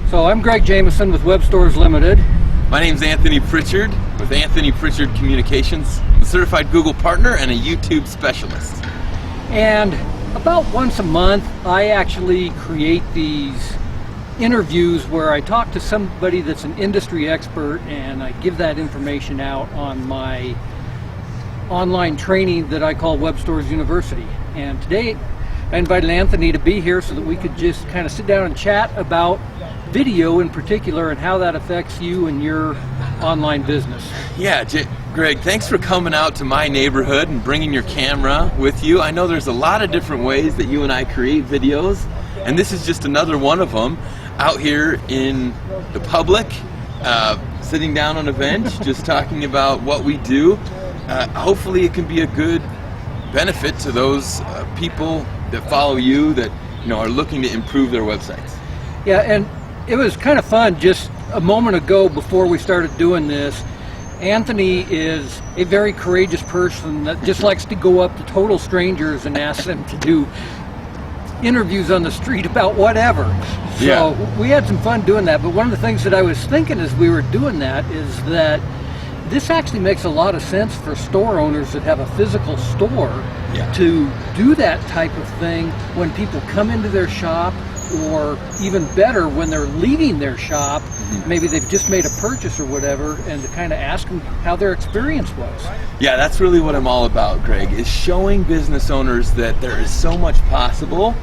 So I'm Greg Jameson with Web Stores Limited. My name's Anthony Prichard with Anthony Prichard Communications. I'm a certified Google partner and a YouTube specialist. And about once a month, I actually create these interviews where I talk to somebody that's an industry expert and I give that information out on my online training that I call Web Stores University. And today I invited Anthony to be here so that we could just kind of sit down and chat about video in particular and how that affects you and your online business. Yeah, Greg, thanks for coming out to my neighborhood and bringing your camera with you. I know there's a lot of different ways that you and I create videos, and this is just another one of them. Out here in the public, sitting down on a bench, just talking about what we do. Hopefully it can be a good benefit to those people that follow you that are looking to improve their websites. Yeah, and it was kind of fun just a moment ago before we started doing this. Anthony is a very courageous person that just likes to go up to total strangers and ask them to do interviews on the street about whatever. So we had some fun doing that, but one of the things that I was thinking as we were doing that is that this actually makes a lot of sense for store owners that have a physical store to do that type of thing when people come into their shop, or even better when they're leaving their shop. Maybe they've just made a purchase or whatever, and to kind of ask them how their experience was. Yeah, that's really what I'm all about, Greg, is showing business owners that there is so much possible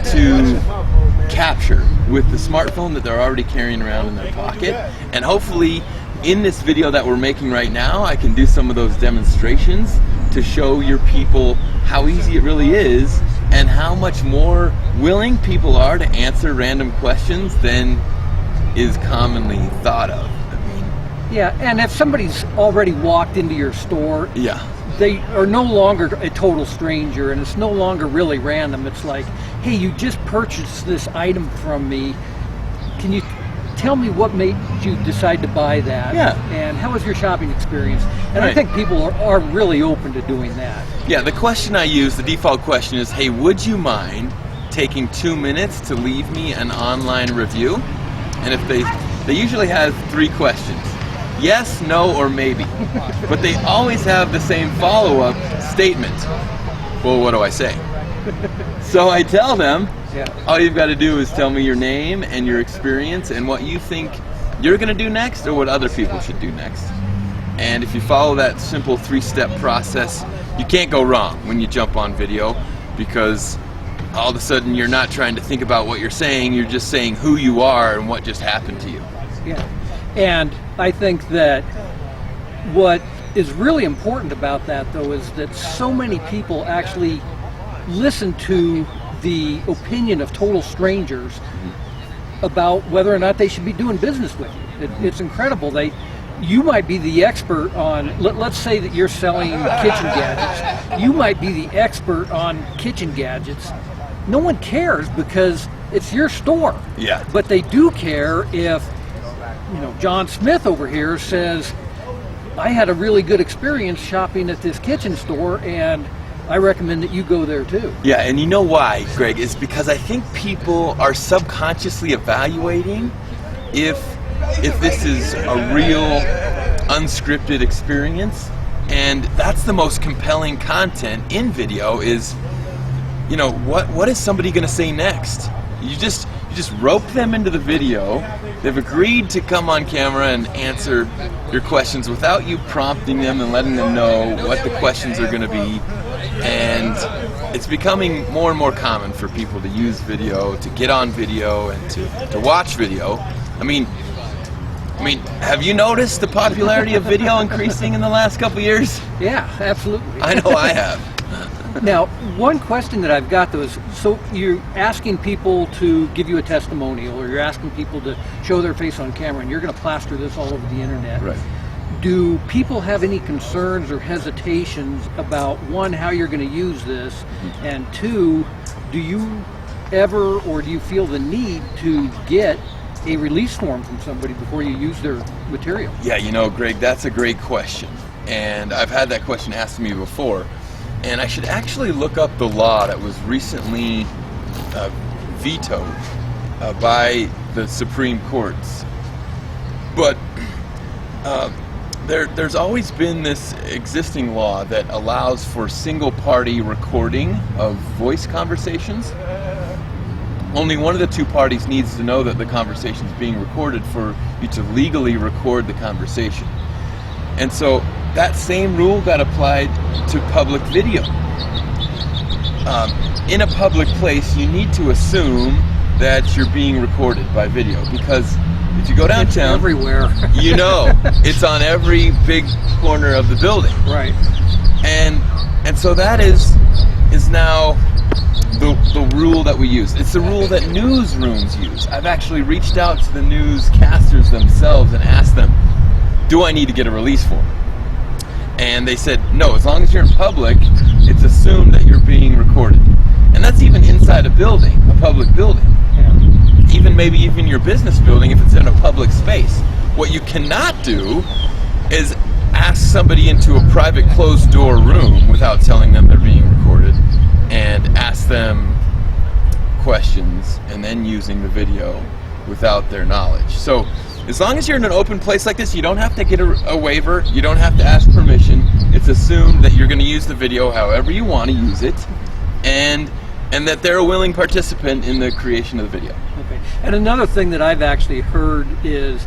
to capture with the smartphone that they're already carrying around in their pocket. And hopefully in this video that we're making right now, I can do some of those demonstrations to show your people how easy it really is and how much more willing people are to answer random questions than is commonly thought of. Yeah, and if somebody's already walked into your store, they are no longer a total stranger, and it's no longer really random. It's like, hey, you just purchased this item from me. Can you tell me what made you decide to buy that? And how was your shopping experience? And I think people are really open to doing that. Yeah, the question I use, the default question is, hey, would you mind taking 2 minutes to leave me an online review? And if they usually have 3 questions. Yes, no, or maybe. But they always have the same follow-up statement. Well, what do I say? So I tell them, all you've got to do is tell me your name and your experience and what you think you're going to do next or what other people should do next. And if you follow that simple 3-step process, you can't go wrong when you jump on video, because all of a sudden you're not trying to think about what you're saying, you're just saying who you are and what just happened to you. Yeah, and I think that what is really important about that, though, is that so many people actually listen to the opinion of total strangers about whether or not they should be doing business with you. It's incredible. You might be the expert on, let's say that you're selling kitchen gadgets. You might be the expert on kitchen gadgets. No one cares because it's your store. Yeah. But they do care if, John Smith over here says, I had a really good experience shopping at this kitchen store, and I recommend that you go there too. Yeah, and you know why, Greg? It's because I think people are subconsciously evaluating if this is a real unscripted experience, and that's the most compelling content in video is, what is somebody going to say next? You just rope them into the video. They've agreed to come on camera and answer your questions without you prompting them and letting them know what the questions are going to be. And it's becoming more and more common for people to use video, to get on video, and to watch video. I mean, have you noticed the popularity of video increasing in the last couple years? Yeah, absolutely. I know I have. Now, one question that I've got, though, is, so you're asking people to give you a testimonial, or you're asking people to show their face on camera, and you're going to plaster this all over the internet. Right. Do people have any concerns or hesitations about, one, how you're going to use this, and two, do you ever, or do you feel the need to get a release form from somebody before you use their material? Yeah, Greg, that's a great question. And I've had that question asked to me before. And I should actually look up the law that was recently vetoed by the Supreme Courts. But there's always been this existing law that allows for single-party recording of voice conversations. Only one of the two parties needs to know that the conversation is being recorded for you to legally record the conversation. And so that same rule got applied to public video. In a public place, you need to assume that you're being recorded by video, because if you go downtown, it's everywhere. You know, it's on every big corner of the building. Right. And so that is now the rule that we use. It's the rule that newsrooms use. I've actually reached out to the newscasters themselves and asked them, do I need to get a release form? And they said, no, as long as you're in public, it's assumed that you're being recorded. And that's even inside a building, a public building. Yeah. Even your business building if it's in a public space. What you cannot do is ask somebody into a private closed door room without telling them they're being recorded and ask them questions and then using the video without their knowledge. So as long as you're in an open place like this, you don't have to get a waiver, you don't have to ask permission. It's assumed that you're going to use the video however you want to use it, and that they're a willing participant in the creation of the video. Okay. And another thing that I've actually heard is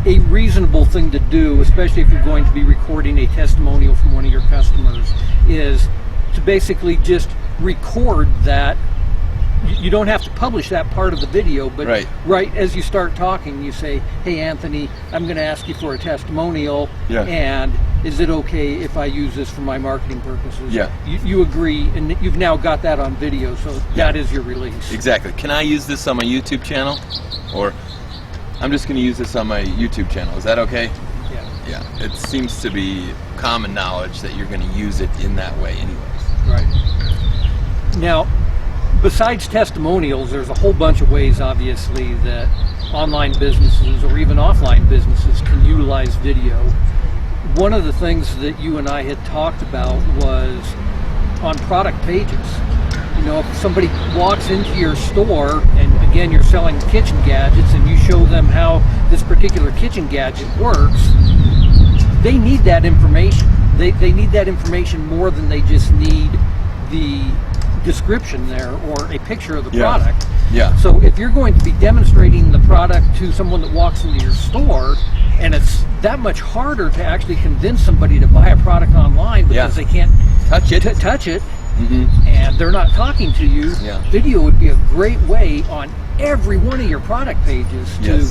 a reasonable thing to do, especially if you're going to be recording a testimonial from one of your customers, is to basically just record that. You don't have to publish that part of the video, but right as you start talking, you say, hey Anthony, I'm going to ask you for a testimonial, and is it okay if I use this for my marketing purposes? Yeah. You agree, and you've now got that on video, so that is your release. Exactly. Can I use this on my YouTube channel? Or I'm just going to use this on my YouTube channel. Is that okay? Yeah. Yeah. It seems to be common knowledge that you're going to use it in that way anyways. Right. Now, besides testimonials, there's a whole bunch of ways, obviously, that online businesses or even offline businesses can utilize video. One of the things that you and I had talked about was on product pages. You know, if somebody walks into your store, and again, you're selling kitchen gadgets, and you show them how this particular kitchen gadget works, they need that information. They need that information more than they just need the description there or a picture of the product. Yeah. So if you're going to be demonstrating the product to someone that walks into your store, and it's that much harder to actually convince somebody to buy a product online because they can't touch it, and they're not talking to you, video would be a great way on every one of your product pages to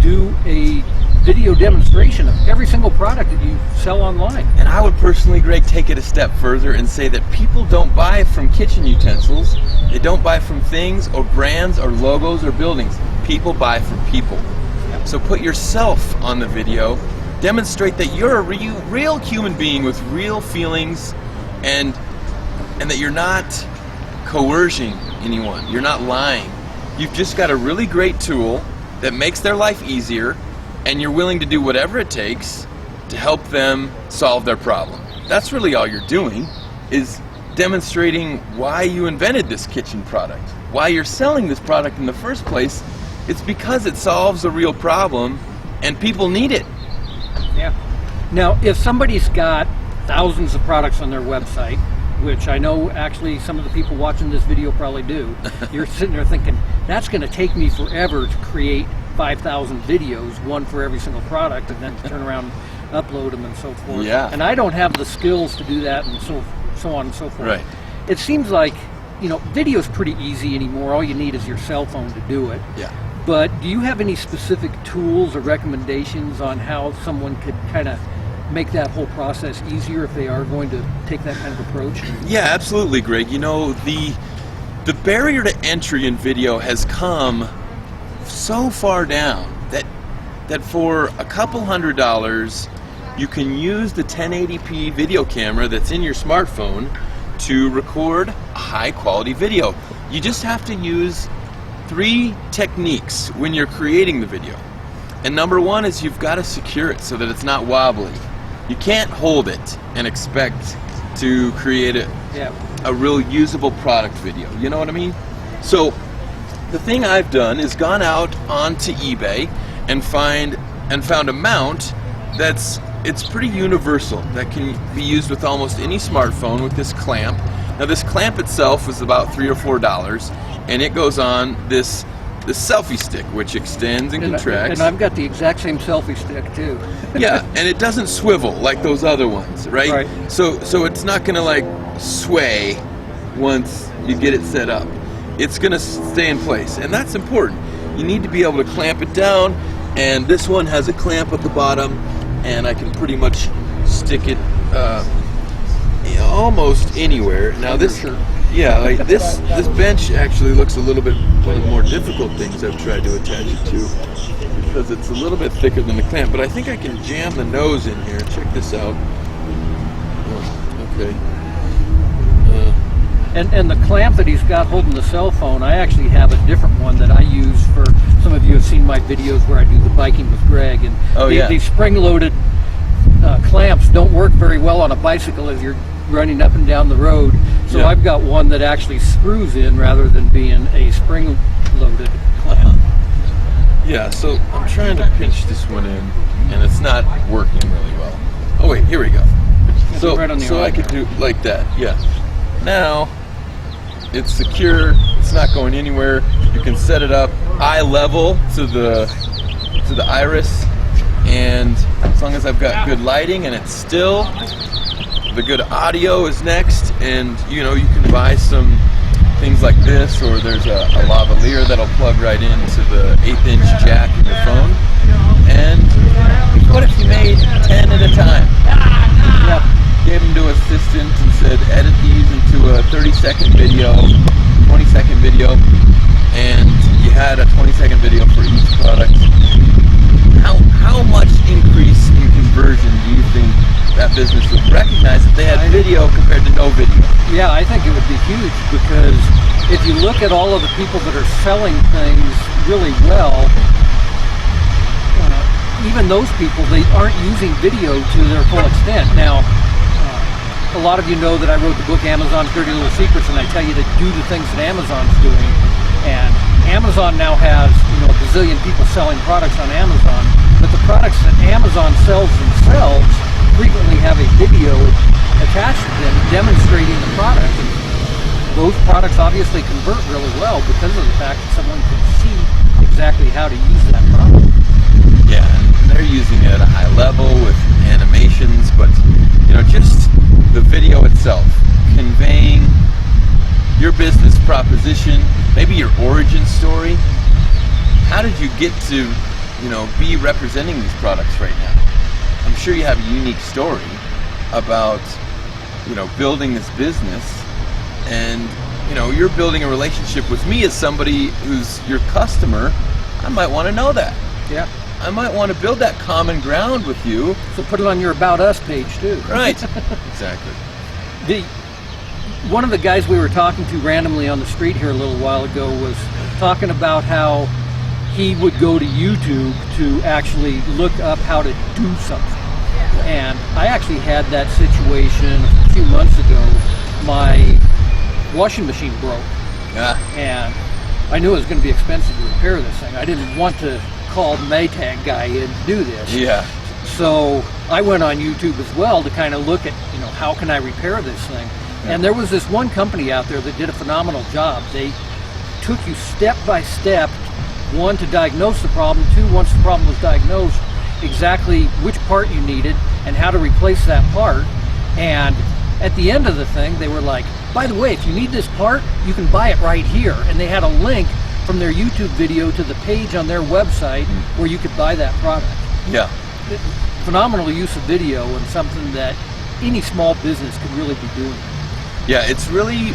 do a video demonstration of every single product that you sell online. And I would personally, Greg, take it a step further and say that people don't buy from kitchen utensils. They don't buy from things or brands or logos or buildings. People buy from people. So put yourself on the video. Demonstrate that you're a real human being with real feelings, and that you're not coercing anyone. You're not lying. You've just got a really great tool that makes their life easier, and you're willing to do whatever it takes to help them solve their problem. That's really all you're doing, is demonstrating why you invented this kitchen product, why you're selling this product in the first place. It's because it solves a real problem and people need it. Yeah. Now, if somebody's got thousands of products on their website, which I know actually some of the people watching this video probably do, you're sitting there thinking, that's going to take me forever to create 5,000 videos, one for every single product, and then turn around and upload them and so forth. Yeah. And I don't have the skills to do that, and so on and so forth. Right. It seems like, you know, video's pretty easy anymore. All you need is your cell phone to do it. Yeah. But do you have any specific tools or recommendations on how someone could kind of make that whole process easier if they are going to take that kind of approach? Yeah, absolutely, Greg. You know, the barrier to entry in video has come so far down that for a couple $100 you can use the 1080p video camera that's in your smartphone to record a high quality video. You just have to use 3 techniques when you're creating the video. And number one is you've got to secure it so that it's not wobbly. You can't hold it and expect to create a real usable product video. You know what I mean? So the thing I've done is gone out onto eBay and found a mount it's pretty universal, that can be used with almost any smartphone with this clamp. Now this clamp itself was about $3 or $4, and it goes on this selfie stick, which extends and contracts. And I've got the exact same selfie stick too. Yeah, and it doesn't swivel like those other ones, right? Right. So it's not going to like sway once you get it set up. It's going to stay in place, and that's important. You need to be able to clamp it down, and this one has a clamp at the bottom, and I can pretty much stick it almost anywhere. Now this, yeah, like this bench actually looks a little bit one of the more difficult things I've tried to attach it to, because it's a little bit thicker than the clamp. But I think I can jam the nose in here. Check this out. Oh, okay. And the clamp that he's got holding the cell phone, I actually have a different one that I use for, some of you have seen my videos where I do the biking with Greg, and these spring-loaded clamps don't work very well on a bicycle as you're running up and down the road. So I've got one that actually screws in rather than being a spring-loaded clamp. Yeah, so I'm trying to pinch this one in, and it's not working really well. Oh wait, here we go. So I could do like that, yeah. Now, it's secure, it's not going anywhere. You can set it up eye level to the iris, and as long as I've got good lighting and it's still, the good audio is next, and you can buy some things like this, or there's a lavalier that'll plug right into the 1/8-inch jack in your phone. And what if you made 10 at a time? Gave them to an assistant and said, edit these into a 30-second video, 20-second video, and you had a 20-second video for each product. How much increase in conversion do you think that business would recognize if they had video compared to no video? Yeah, I think it would be huge, because if you look at all of the people that are selling things really well, even those people, they aren't using video to their full extent. Now, a lot of you know that I wrote the book Amazon 30 Little Secrets, and I tell you to do the things that Amazon's doing. And Amazon now has, a bazillion people selling products on Amazon, but the products that Amazon sells themselves frequently have a video attached to them demonstrating the product. Those products obviously convert really well because of the fact that someone can see exactly how to use that product. Yeah, and they're using it at a high level with animations, but just the video itself, conveying your business proposition, maybe your origin story. How did you get to, be representing these products right now? I'm sure you have a unique story about, building this business, and, you're building a relationship with me as somebody who's your customer. I might want to know that. Yeah. I might want to build that common ground with you. So put it on your About Us page too. Right. Exactly. One of the guys we were talking to randomly on the street here a little while ago was talking about how he would go to YouTube to actually look up how to do something. And I actually had that situation a few months ago. My washing machine broke. Yeah. And I knew it was going to be expensive to repair this thing. I didn't want to call the Maytag guy in to do this. Yeah. So I went on YouTube as well to kind of look at, how can I repair this thing? And there was this one company out there that did a phenomenal job. They took you step by step, one, to diagnose the problem, two, once the problem was diagnosed, exactly which part you needed and how to replace that part. And at the end of the thing, they were like, by the way, if you need this part, you can buy it right here. And they had a link from their YouTube video to the page on their website where you could buy that product. Yeah. Phenomenal use of video, and something that any small business could really be doing. Yeah, it's really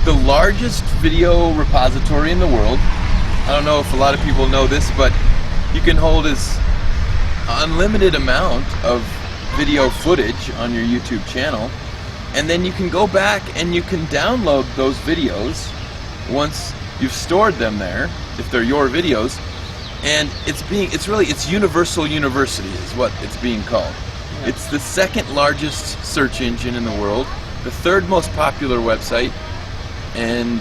the largest video repository in the world. I don't know if a lot of people know this, but you can hold as unlimited amount of video footage on your YouTube channel, and then you can go back and you can download those videos once you've stored them there, if they're your videos, and it's Universal University is what it's being called. Yeah. It's the second largest search engine in the world, the third most popular website, and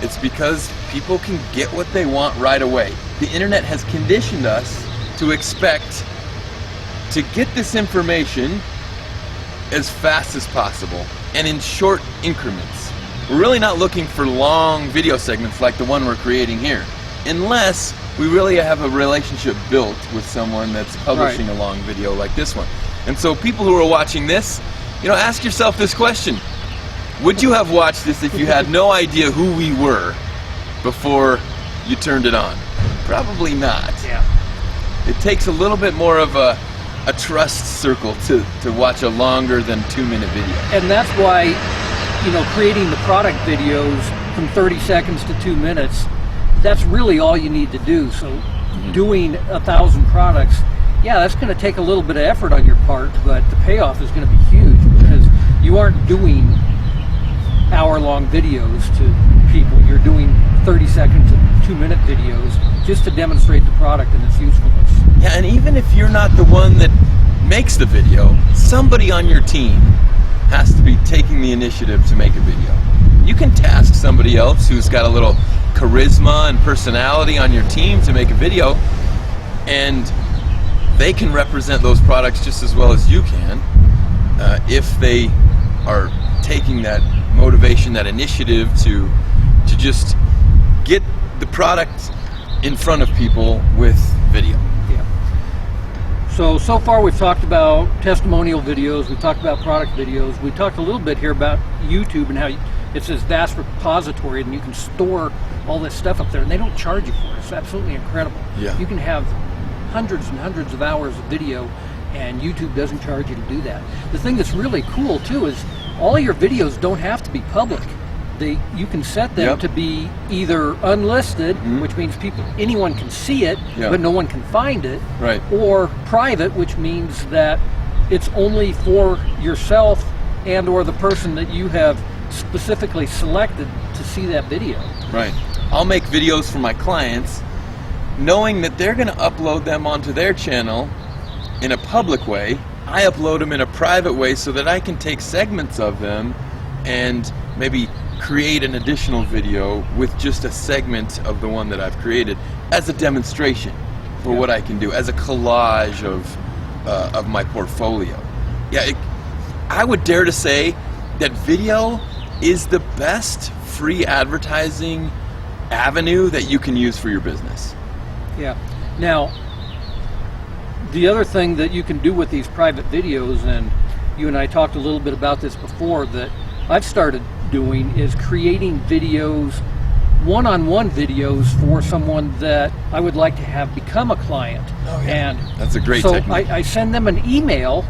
It's because people can get what they want right away. The internet has conditioned us to expect to get this information as fast as possible and in short increments. We're really not looking for long video segments like the one we're creating here, unless we really have a relationship built with someone that's publishing a long video like this one. And so people who are watching this, ask yourself this question. Would you have watched this if you had no idea who we were before you turned it on? Probably not. Yeah. It takes a little bit more of a trust circle to watch a longer than 2-minute video. And that's why, creating the product videos from 30 seconds to 2 minutes, that's really all you need to do. So doing 1,000 products, yeah, that's going to take a little bit of effort on your part, but the payoff is going to be huge because you aren't doing hour-long videos to people. You're doing 30-second to 2-minute videos just to demonstrate the product and its usefulness. Yeah, and even if you're not the one that makes the video, somebody on your team has to be taking the initiative to make a video. You can task somebody else who's got a little charisma and personality on your team to make a video, and they can represent those products just as well as you can if they are taking that motivation, that initiative to just get the product in front of people with video. Yeah. So far we've talked about testimonial videos, we've talked about product videos, we talked a little bit here about YouTube and how it's this vast repository and you can store all this stuff up there and they don't charge you for it. It's absolutely incredible. Yeah. You can have hundreds and hundreds of hours of video and YouTube doesn't charge you to do that. The thing that's really cool too is all your videos don't have to be public. You can set them to be either unlisted, which means anyone can see it, but no one can find it, or private, which means that it's only for yourself and or the person that you have specifically selected to see that video. Right. I'll make videos for my clients knowing that they're going to upload them onto their channel in a public way. I upload them in a private way so that I can take segments of them and maybe create an additional video with just a segment of the one that I've created as a demonstration for what I can do, as a collage of my portfolio. Yeah, I would dare to say that video is the best free advertising avenue that you can use for your business. Yeah. Now, the other thing that you can do with these private videos, and you and I talked a little bit about this before, that I've started doing is creating videos, one-on-one videos for someone that I would like to have become a client. Oh, yeah. And that's a great so technique. I send them an email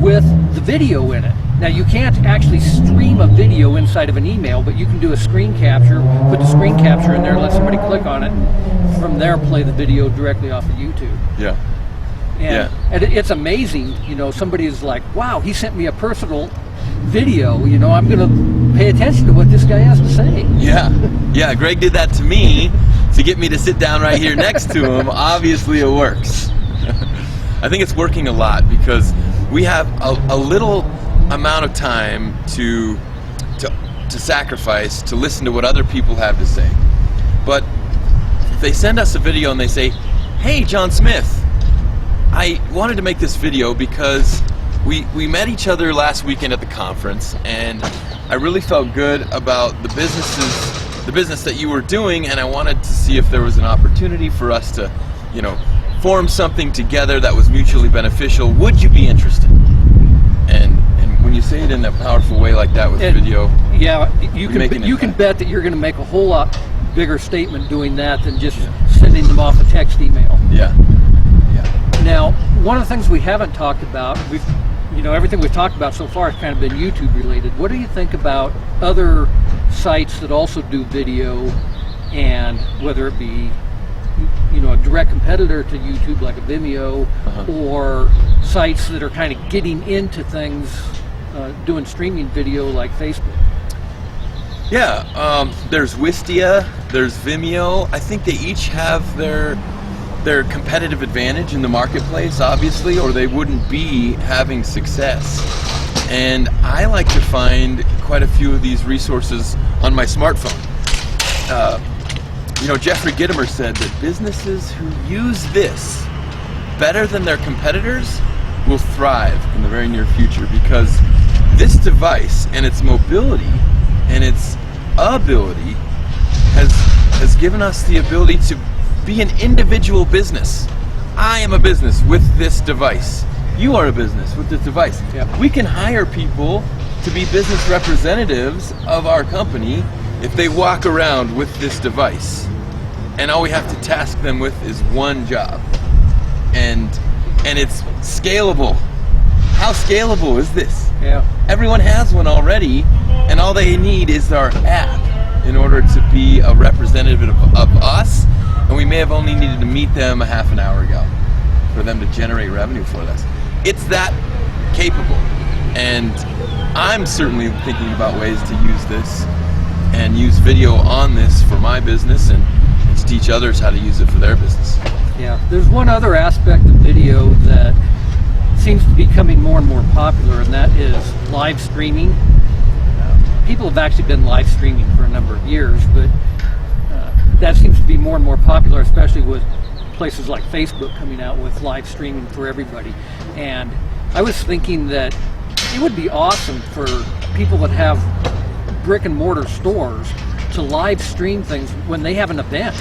with the video in it. Now you can't actually stream a video inside of an email, but you can do a screen capture, put the screen capture in there, and let somebody click on it, and from there play the video directly off of YouTube. Yeah. And it's amazing, somebody is like, wow, he sent me a personal video, I'm going to pay attention to what this guy has to say. Yeah, Greg did that to me to get me to sit down right here next to him. Obviously it works. I think it's working a lot because we have a little amount of time to sacrifice to listen to what other people have to say. But if they send us a video and they say, hey, John Smith, I wanted to make this video because we met each other last weekend at the conference and I really felt good about the business that you were doing, and I wanted to see if there was an opportunity for us to, form something together that was mutually beneficial. Would you be interested? And when you say it in a powerful way like that with video, you can bet that you're going to make a whole lot bigger statement doing that than just sending them off a text email. Yeah. Now, one of the things we haven't talked about, everything we've talked about so far has kind of been YouTube related. What do you think about other sites that also do video, and whether it be a direct competitor to YouTube like a Vimeo, or sites that are kind of getting into things, doing streaming video like Facebook? Yeah, there's Wistia, there's Vimeo. I think they each have their competitive advantage in the marketplace, obviously, or they wouldn't be having success. And I like to find quite a few of these resources on my smartphone. Jeffrey Gitomer said that businesses who use this better than their competitors will thrive in the very near future, because this device and its mobility and its ability has given us the ability to be an individual business. I am a business with this device. You are a business with this device. Yep. We can hire people to be business representatives of our company if they walk around with this device. And all we have to task them with is one job. And it's scalable. How scalable is this? Yeah. Everyone has one already, and all they need is our app in order to be a representative of us, and we may have only needed to meet them a half an hour ago for them to generate revenue for us. It's that capable, and I'm certainly thinking about ways to use this and use video on this for my business and to teach others how to use it for their business. Yeah, there's one other aspect of video that seems to be becoming more and more popular, and that is live streaming. People have actually been live streaming for a number of years, but that seems to be more and more popular, especially with places like Facebook coming out with live streaming for everybody. And I was thinking that it would be awesome for people that have brick and mortar stores to live stream things when they have an event.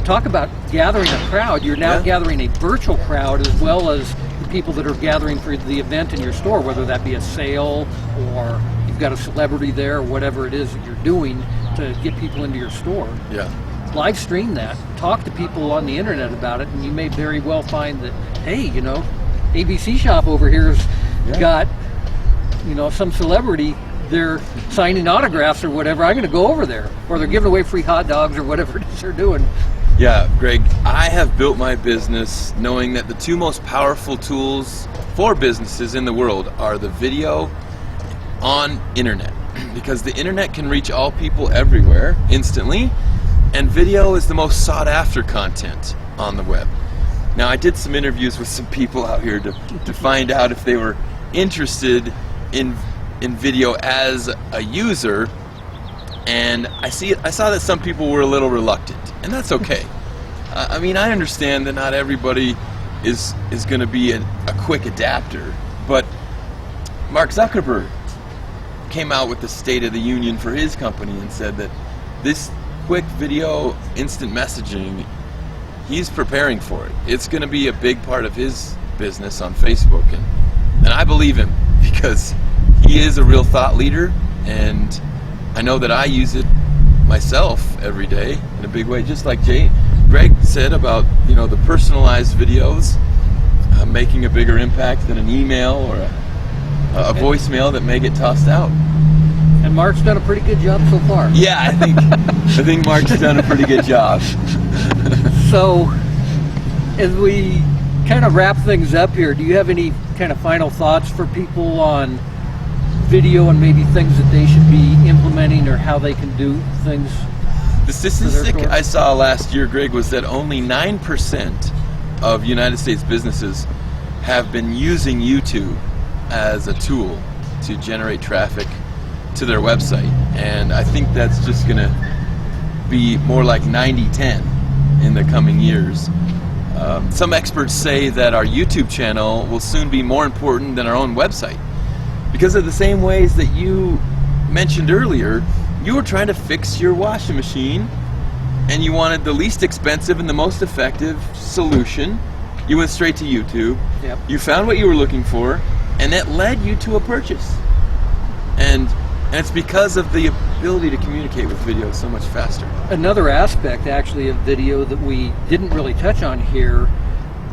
Talk about gathering a crowd. You're now gathering a virtual crowd as well as the people that are gathering for the event in your store, whether that be a sale or you've got a celebrity there or whatever it is that you're doing to get people into your store. Yeah. Live stream that. Talk to people on the internet about it, and you may very well find that, hey, ABC shop over here's got, some celebrity. They're signing autographs or whatever. I'm going to go over there, or they're giving away free hot dogs or whatever it is they're doing. Yeah, Greg, I have built my business knowing that the two most powerful tools for businesses in the world are the video on internet, because the internet can reach all people everywhere instantly, and video is the most sought after content on the web. Now, I did some interviews with some people out here to find out if they were interested in video as a user, and I saw that some people were a little reluctant, and that's okay. I understand that not everybody is going to be a quick adapter, but Mark Zuckerberg came out with the State of the Union for his company and said that this quick video instant messaging, he's preparing for it. It's going to be a big part of his business on Facebook, and I believe him, because he is a real thought leader, and I know that I use it myself every day in a big way, just like Greg said about the personalized videos making a bigger impact than an email or a voicemail that may get tossed out. And Mark's done a pretty good job so far. Yeah, I think Mark's done a pretty good job. So, as we kind of wrap things up here, do you have any kind of final thoughts for people on video and maybe things that they should be implementing or how they can do things? The statistic I saw last year, Greg, was that only 9% of United States businesses have been using YouTube as a tool to generate traffic to their website. And I think that's just going to be more like 90-10 in the coming years. Some experts say that our YouTube channel will soon be more important than our own website, because of the same ways that you mentioned earlier. You were trying to fix your washing machine and you wanted the least expensive and the most effective solution. You went straight to YouTube. Yep. You found what you were looking for, and that led you to a purchase. And it's because of the ability to communicate with video so much faster. Another aspect actually of video that we didn't really touch on here,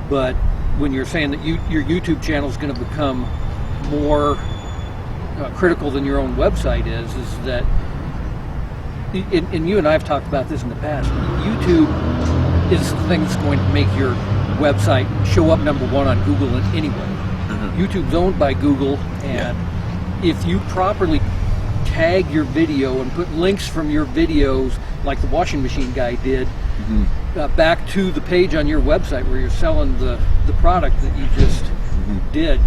but when you're saying that your YouTube channel is going to become more critical than your own website is that, and you and I have talked about this in the past, YouTube is the thing that's going to make your website show up number one on Google anyway. Mm-hmm. YouTube's owned by Google, and if you properly tag your video and put links from your videos, like the washing machine guy did, back to the page on your website where you're selling the product that you just did,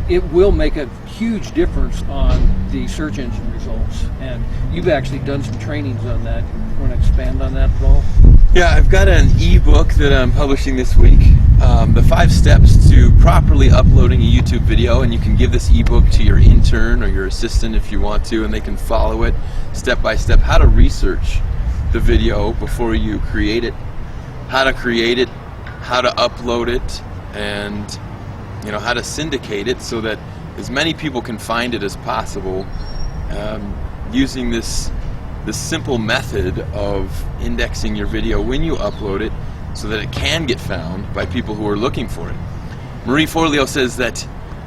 it will make a huge difference on the search engine results. And you've actually done some trainings on that. You want to expand on that at all? Yeah, I've got an ebook that I'm publishing this week, the 5 steps to properly uploading a YouTube video, and you can give this ebook to your intern or your assistant if you want to, and they can follow it step by step, how to research the video before you create it, how to create it, how to upload it, and how to syndicate it so that as many people can find it as possible, using this simple method of indexing your video when you upload it so that it can get found by people who are looking for it. Marie Forleo says that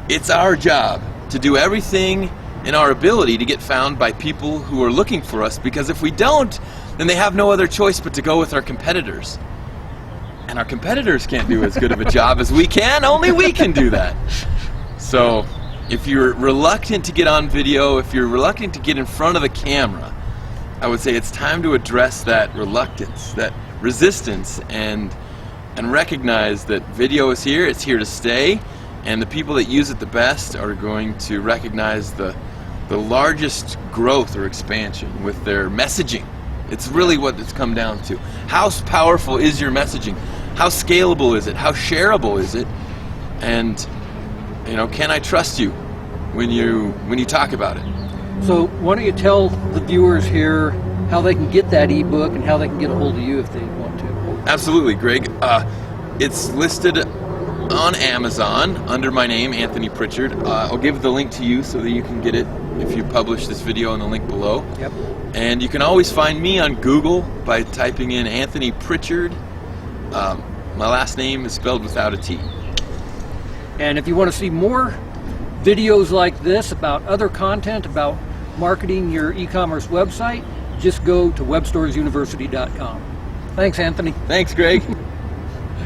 it's our job to do everything in our ability to get found by people who are looking for us, because if we don't, then they have no other choice but to go with our competitors. And our competitors can't do as good of a job as we can. Only we can do that. So if you're reluctant to get on video, if you're reluctant to get in front of the camera, I would say it's time to address that reluctance, that resistance, and recognize that video is here, it's here to stay, and the people that use it the best are going to recognize the largest growth or expansion with their messaging. It's really what it's come down to. How powerful is your messaging? How scalable is it? How shareable is it? And can I trust you when you talk about it? So why don't you tell the viewers here how they can get that ebook and how they can get a hold of you if they want to. Absolutely, Greg. It's listed on Amazon under my name, Anthony Prichard. I'll give the link to you so that you can get it if you publish this video in the link below. Yep. And you can always find me on Google by typing in Anthony Prichard. My last name is spelled without a T. And if you want to see more videos like this about other content, about marketing your e-commerce website, just go to webstoresuniversity.com. Thanks, Anthony. Thanks, Greg.